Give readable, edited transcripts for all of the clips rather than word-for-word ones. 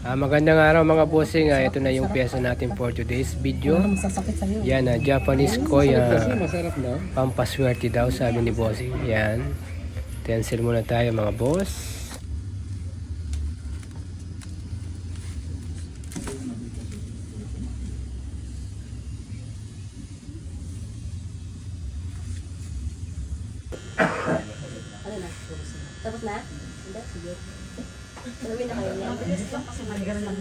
Magandang araw mga bossing. Ito na yung pyesa natin for today's video. Yan, Japanese koi. Pampaswerte daw sabi ni bossing. Yan. Cancel muna tayo mga boss. Tapos na? Hindi, sige. Sabi na kayo niya. Kasi magaling lang.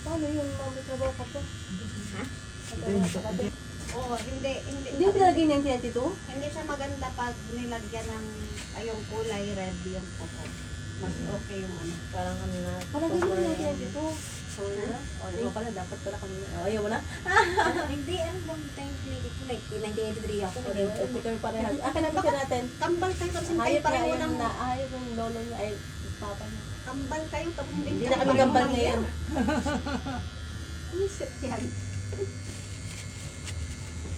Paano yung magtrabaho ka po? Ha? Oo, hindi. Hindi yung pinagay ng TNT2? Hindi siya maganda pag nilagyan ng yung kulay red yung kuko. Mas okay yung ano. Parang ano na. Parang ganyan yung TNT2. So, o, di ba pala, dapat pala kami. Ayaw mo na? Hindi, ano bang time clinic? Like, 1983 ako. Hindi kami parehas. Kanapin natin. Kambal kayo kasi tayo Hayop pareho niya ng... yung hayop yung lolo niya. Ay, papa niya. Kambal kayo tapos Hindi na kami gambal ngayon. Ano yan?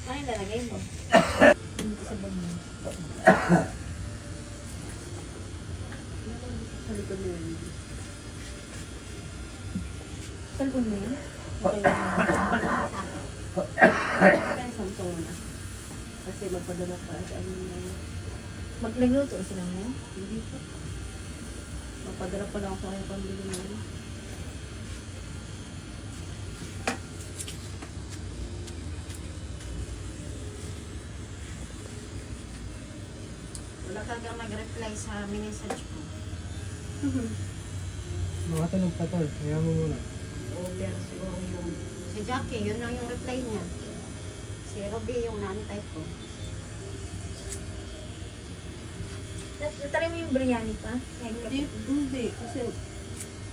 Ano yung lalagay mo? Dito sa bag niya. Sa likod niya. Sa likod niya? Kaya Samsung na. Kasi magpadala pa sa ano na yun. Magluluto sila mo? Hindi po. Magpadala pa lang ako kaya pambili na yun. Wala ka kang mag-reply sa message ko. Mga tanong pa tol. Kaya mo muna. Over siguro yung... Si Jackie, yun lang yung reply niya. Si Robby yung naantay ko. Try mo yung biryani pa? Hindi. Kasi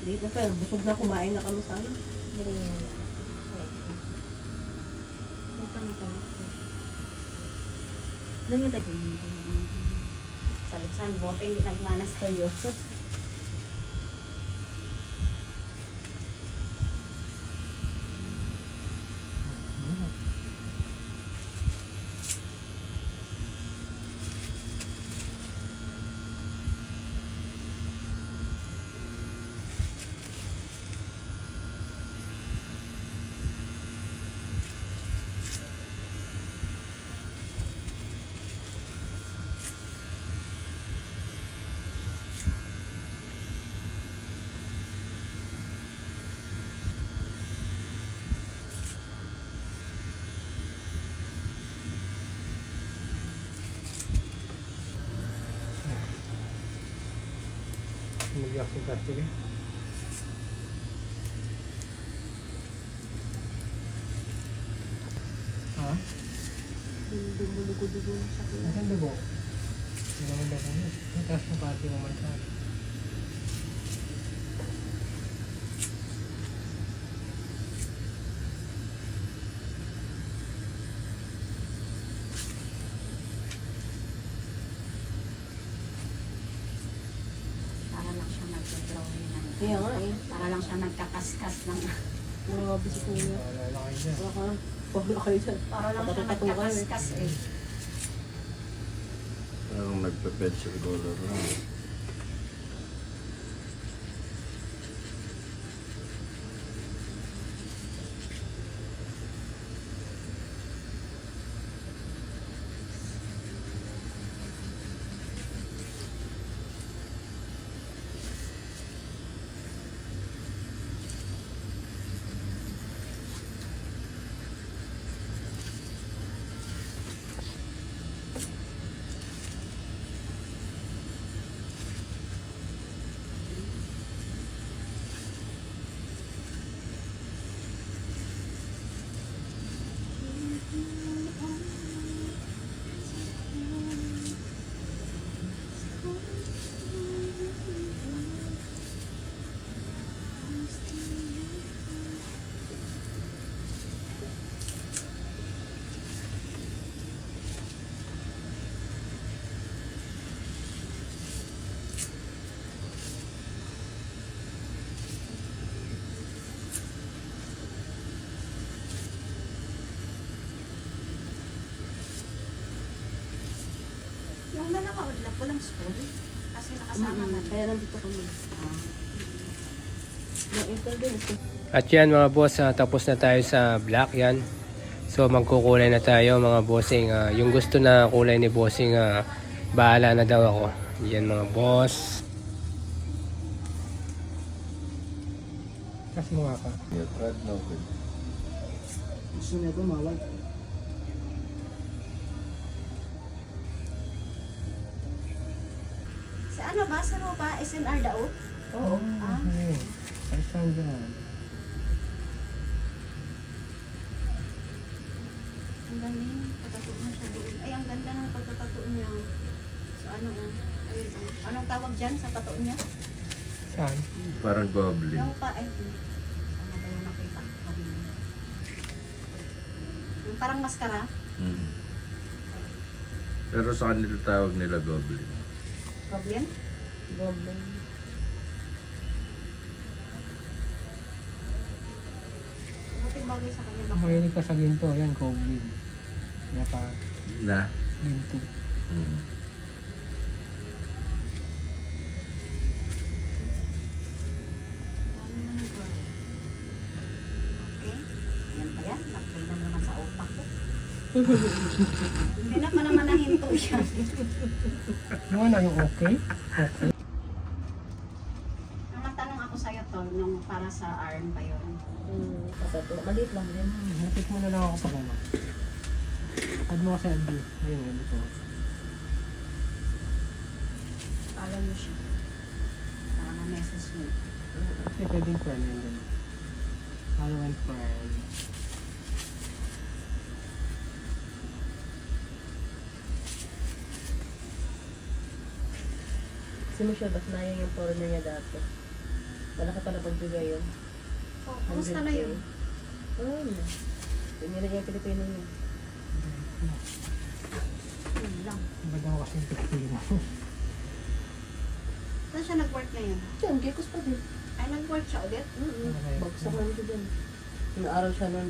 late na pa. Busog na kumain na kami sana. Biryani. Doon yung tayo. Salit-san, bote hindi nagmanas kayo. Mag-iyak yung plastic eh. Ha? Dugo-dugo sa akin. Nasaan dugo? Hindi naman daw kami. Mataas ng pati naman sa akin. Para lang siya nag-drawing ng... Kaya nga eh. Para lang siya nagkakaskas ng... Mga bisik niya. Wala kayo dyan. Wala ka. Wala kayo dyan. Para lang siya Patutukan eh. nagkakaskas eh. Parang nagpe-pencil color lang. Yung na nakaudlap ko ng school. Kasi nakasama na. Kaya nandito kami. Ah. At yan mga boss, tapos na tayo sa black yan. So magkukulay na tayo mga bossing. Yung gusto na kulay ni bossing, bahala na daw ako. Yan mga boss. Kasi mga ka. Yeah, red no good. Gusto niya gumawag. Sa ano ba? Sa ano ba? SNR daw? Oo. Ah, Ay, saan dyan? ang galing. Pagkatuon mo siya doon. Ay, ang ganda ng pagkakatuon niya. So, ano oh. Ayun, oh. Anong tawag dyan sa katuon niya? Saan? Parang goblin. Yung pa, ay. Ano ba yung nakita? Yung parang maskara. Mm. Pero sa kanila tawag nila goblin. Goblin? Goblin. Buti bagay sa kanya. Mahilig ka sa ginto. Yan, goblin. Yan pa, Na? ginto. Mm. Okay. Yan pa yan. Nagpay na naman sa utak ko. Hindi na pa naman nahinto siya. Ano na yung okay? Okay. Nung natanong ako sa'yo to, nung para sa arm ba yun? Kasato. Maliit lang din. Hapit mo na lang ako pag ano. Add mo kasi LB. Ayun, yan ito. Alam mo siya. Para ma-message mo. Kasi pwedeng friend yun din. Follow and friend. Si Michelle, ba't na yung foreigner niya dati? Malaki pala pagbigay yun. Oh, kumusta na yun? Ay, tingnan na yung Pilipino niya. Yun lang. Ba't ako kasi Pilipino? Saan siya nag-work na yun? Diyan, Gekos pa din. Ay, nag-work siya ulit? Bagsak namin siya dyan. Naaral siya nun.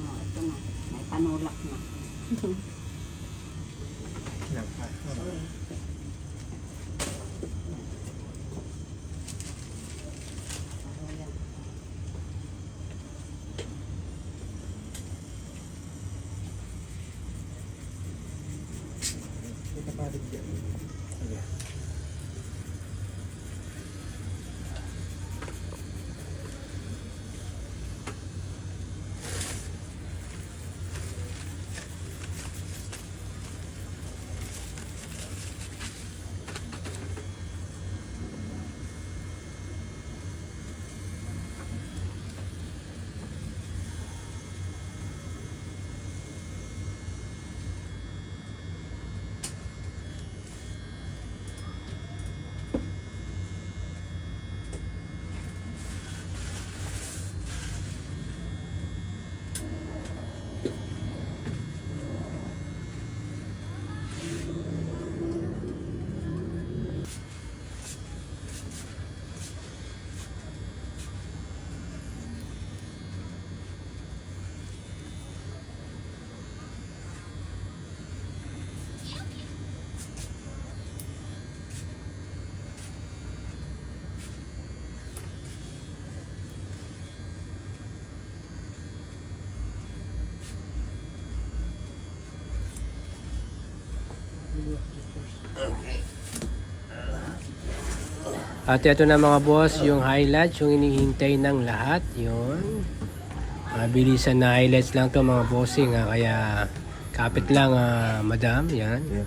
Oh, ito na. May panulak na. Sorry. Oh, yan. Ito pa rin dyan. Sige. At ito na mga boss, yung highlights, yung hinihintay ng lahat. Yun. Mabilisan na highlights lang to mga bossing. Kaya kapit lang madam. Yan.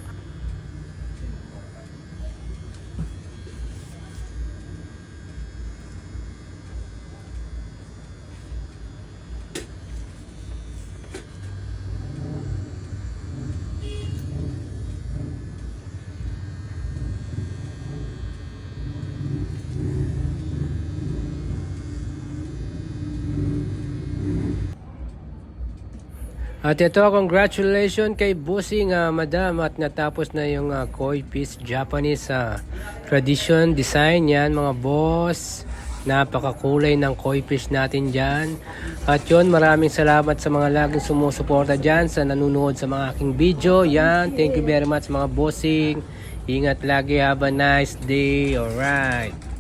At ito, congratulations kay Bossing madam at natapos na yung koi fish Japanese tradition design. Yan mga boss, napakakulay ng koi fish natin dyan. At yun, maraming salamat sa mga laging sumusuporta dyan, sa nanonood sa mga aking video. Yan, thank you very much mga bossing. Ingat lagi, have a nice day. Alright.